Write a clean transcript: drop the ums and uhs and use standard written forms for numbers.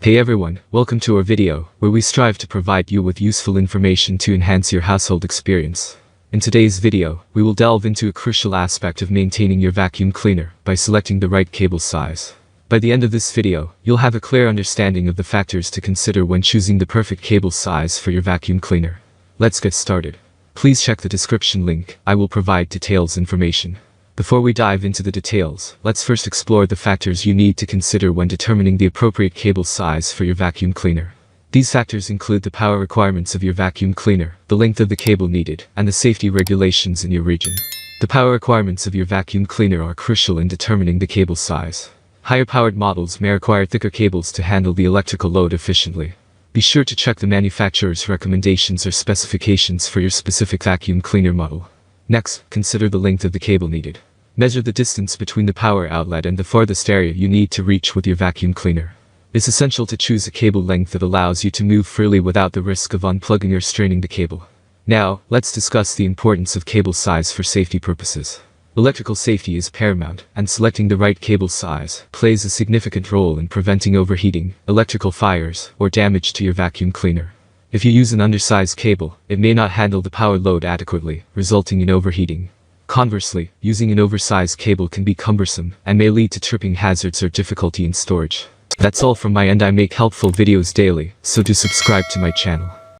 Hey everyone, welcome to our video, where we strive to provide you with useful information to enhance your household experience. In today's video, we will delve into a crucial aspect of maintaining your vacuum cleaner by selecting the right cable size. By the end of this video, you'll have a clear understanding of the factors to consider when choosing the perfect cable size for your vacuum cleaner. Let's get started. Please check the description link, I will provide detailed information. Before we dive into the details, let's first explore the factors you need to consider when determining the appropriate cable size for your vacuum cleaner. These factors include the power requirements of your vacuum cleaner, the length of the cable needed, and the safety regulations in your region. The power requirements of your vacuum cleaner are crucial in determining the cable size. Higher-powered models may require thicker cables to handle the electrical load efficiently. Be sure to check the manufacturer's recommendations or specifications for your specific vacuum cleaner model. Next, consider the length of the cable needed. Measure the distance between the power outlet and the farthest area you need to reach with your vacuum cleaner. It's essential to choose a cable length that allows you to move freely without the risk of unplugging or straining the cable. Now, let's discuss the importance of cable size for safety purposes. Electrical safety is paramount, and selecting the right cable size plays a significant role in preventing overheating, electrical fires, or damage to your vacuum cleaner. If you use an undersized cable, it may not handle the power load adequately, resulting in overheating. Conversely, using an oversized cable can be cumbersome and may lead to tripping hazards or difficulty in storage. That's all from my end. I make helpful videos daily, so do subscribe to my channel.